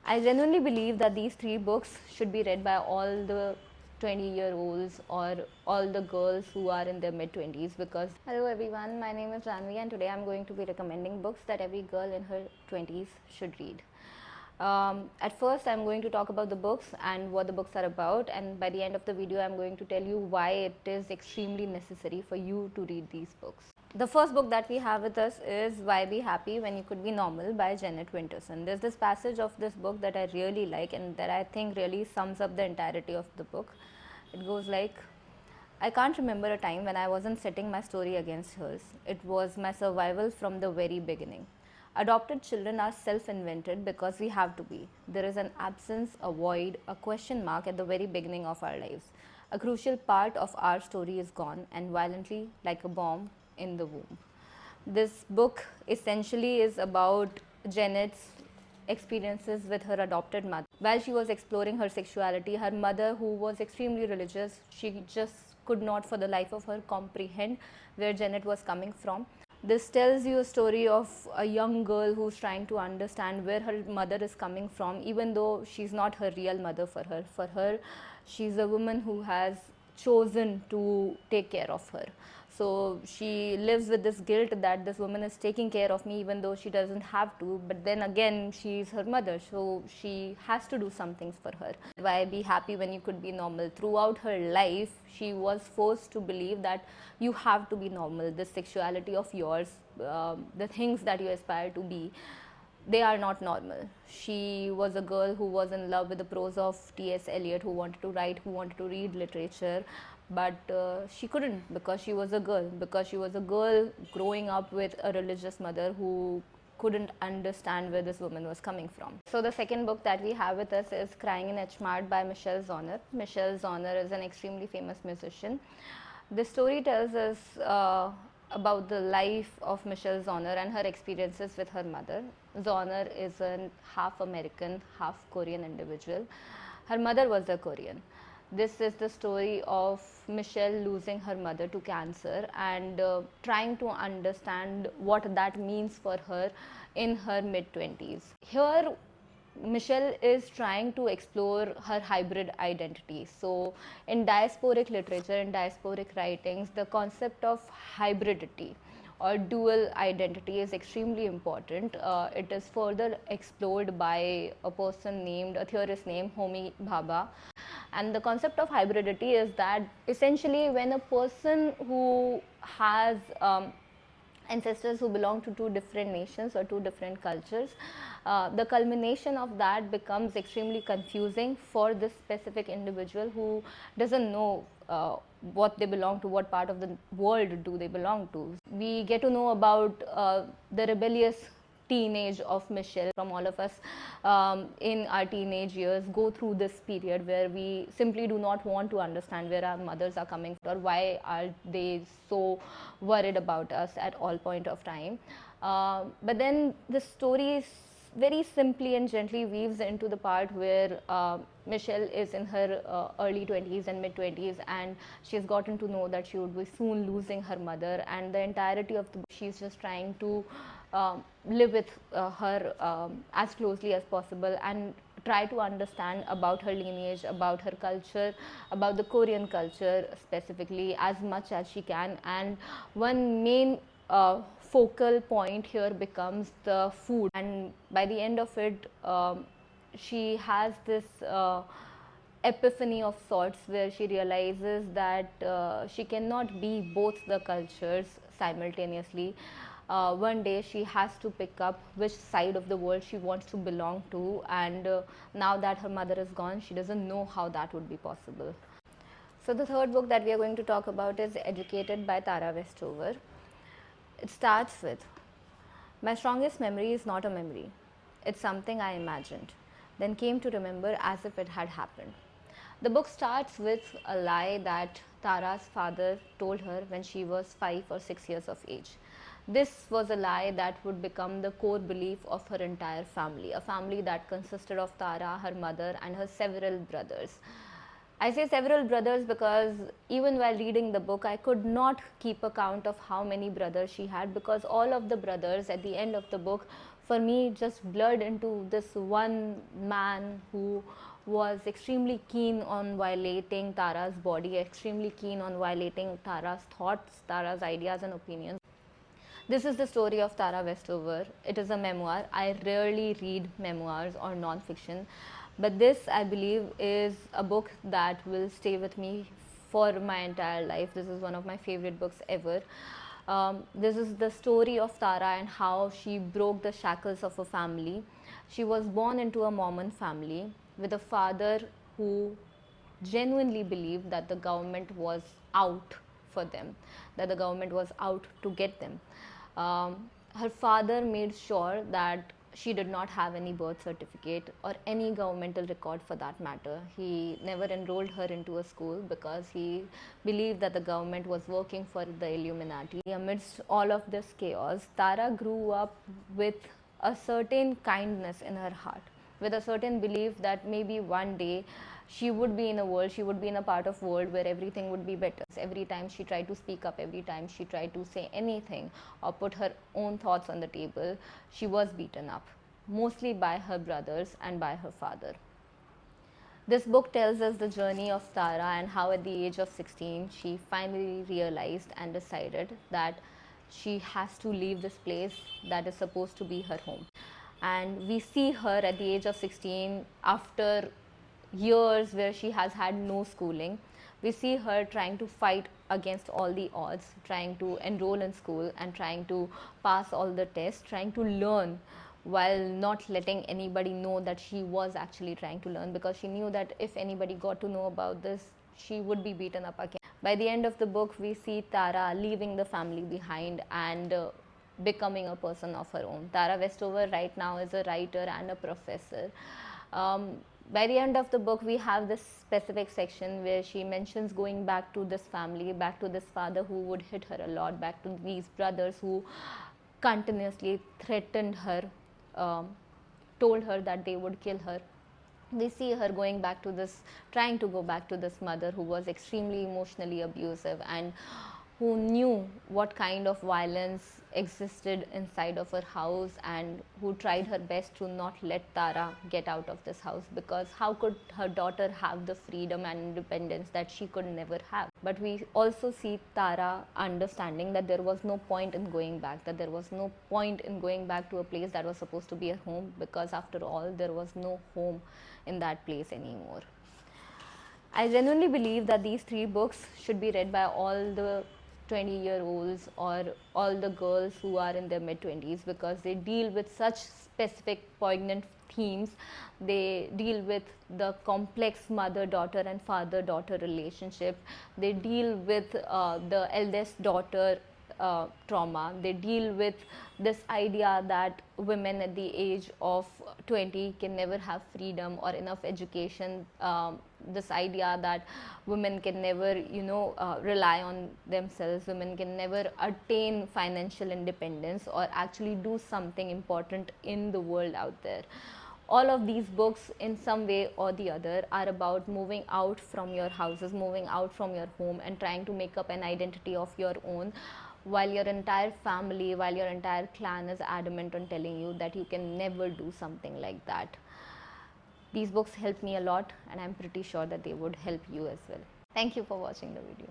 I genuinely believe that these three books should be read by all the 20-year-olds or all the girls who are in their mid-20s because... Hello everyone, my name is Janvi and today I'm going to be recommending books that every girl in her 20s should read. At first I'm going to talk about the books and what the books are about, and by the end of the video I'm going to tell you why it is extremely necessary for you to read these books. The first book that we have with us is Why Be Happy When You Could Be Normal by Janet Winterson. There's this passage of this book that I really like and that I think really sums up the entirety of the book. It goes like, I can't remember a time when I wasn't setting my story against hers. It was my survival from the very beginning. Adopted children are self-invented because we have to be. There is an absence, a void, a question mark at the very beginning of our lives. A crucial part of our story is gone and violently, like a bomb, in the womb. This book essentially is about Janet's experiences with her adopted mother. While she was exploring her sexuality, her mother, who was extremely religious, she just could not for the life of her comprehend where Janet was coming from. This tells you a story of a young girl who's trying to understand where her mother is coming from, even though she's not her real mother for her. For her, she's a woman who has chosen to take care of her. So she lives with this guilt that this woman is taking care of me even though she doesn't have to, but then again she's her mother, so she has to do some things for her. Why be happy when you could be normal? Throughout her life she was forced to believe that you have to be normal. This sexuality of yours, the things that you aspire to be, they are not normal. She was a girl who was in love with the prose of T.S. Eliot, who wanted to write, who wanted to read literature, but she couldn't because she was a girl growing up with a religious mother who couldn't understand where this woman was coming from. So the second book that we have with us is Crying in Hmart by Michelle Zauner. Michelle Zauner is an extremely famous musician. This story tells us about the life of Michelle Zauner and her experiences with her mother. Zauner is a half American, half Korean individual. Her mother was a Korean. This is the story of Michelle losing her mother to cancer and trying to understand what that means for her in her mid-20s. Here, Michelle is trying to explore her hybrid identity. So, in diasporic literature, in diasporic writings, the concept of hybridity or dual identity is extremely important. It is further explored by a theorist named Homi Bhabha. And the concept of hybridity is that essentially when a person who has ancestors who belong to two different nations or two different cultures, the culmination of that becomes extremely confusing for this specific individual who doesn't know what they belong to, what part of the world do they belong to. We get to know about the rebellious teenage of Michelle. From all of us in our teenage years go through this period where we simply do not want to understand where our mothers are coming from or why are they so worried about us at all point of time. But then the story very simply and gently weaves into the part where Michelle is in her early 20s and mid 20s, and she's gotten to know that she would be soon losing her mother, and the entirety of the book she's just trying to live with her as closely as possible and try to understand about her lineage, about her culture, about the Korean culture specifically as much as she can. And one main focal point here becomes the food, and by the end of it she has this epiphany of sorts where she realizes that she cannot be both the cultures simultaneously. One day she has to pick up which side of the world she wants to belong to, and now that her mother is gone, she doesn't know how that would be possible. So the third book that we are going to talk about is Educated by Tara Westover. It starts with, my strongest memory is not a memory. It's something I imagined, then came to remember as if it had happened. The book starts with a lie that Tara's father told her when she was 5 or 6 years of age. This was a lie that would become the core belief of her entire family, a family that consisted of Tara, her mother, and her several brothers. I say several brothers because even while reading the book, I could not keep a count of how many brothers she had, because all of the brothers at the end of the book for me just blurred into this one man who was extremely keen on violating Tara's body, extremely keen on violating Tara's thoughts, Tara's ideas and opinions. This is the story of Tara Westover. It is a memoir. I rarely read memoirs or non-fiction, but this, I believe, is a book that will stay with me for my entire life. This is one of my favorite books ever. This is the story of Tara and how she broke the shackles of a family. She was born into a Mormon family with a father who genuinely believed that the government was out for them, that the government was out to get them. Her father made sure that she did not have any birth certificate or any governmental record for that matter. He never enrolled her into a school because he believed that the government was working for the Illuminati. Amidst all of this chaos, Tara grew up with a certain kindness in her heart, with a certain belief that maybe one day she would be in a world, she would be in a part of world where everything would be better. Every time she tried to speak up, every time she tried to say anything or put her own thoughts on the table, she was beaten up, mostly by her brothers and by her father. This book tells us the journey of Tara and how at the age of 16 she finally realized and decided that she has to leave this place that is supposed to be her home. And we see her at the age of 16 after years where she has had no schooling. We see her trying to fight against all the odds, trying to enroll in school and trying to pass all the tests, trying to learn while not letting anybody know that she was actually trying to learn, because she knew that if anybody got to know about this, she would be beaten up again. By the end of the book, we see Tara leaving the family behind and becoming a person of her own. Tara Westover right now is a writer and a professor. By the end of the book, we have this specific section where she mentions going back to this family, back to this father who would hit her a lot, back to these brothers who continuously threatened her, told her that they would kill her. We see her going back to this, trying to go back to this mother who was extremely emotionally abusive and who knew what kind of violence existed inside of her house, and who tried her best to not let Tara get out of this house, because how could her daughter have the freedom and independence that she could never have. But we also see Tara understanding that there was no point in going back, that there was no point in going back to a place that was supposed to be her home, because after all there was no home in that place anymore. I genuinely believe that these 3 books should be read by all the 20-year-olds or all the girls who are in their mid-20s, because they deal with such specific, poignant themes. They deal with the complex mother-daughter and father-daughter relationship. They deal with the eldest daughter trauma. They deal with this idea that women at the age of 20 can never have freedom or enough education. This idea that women can never, rely on themselves. Women can never attain financial independence or actually do something important in the world out there. All of these books, in some way or the other, are about moving out from your houses, moving out from your home, and trying to make up an identity of your own, while your entire family, while your entire clan is adamant on telling you that you can never do something like that. These books helped me a lot, and I'm pretty sure that they would help you as well. Thank you for watching the video.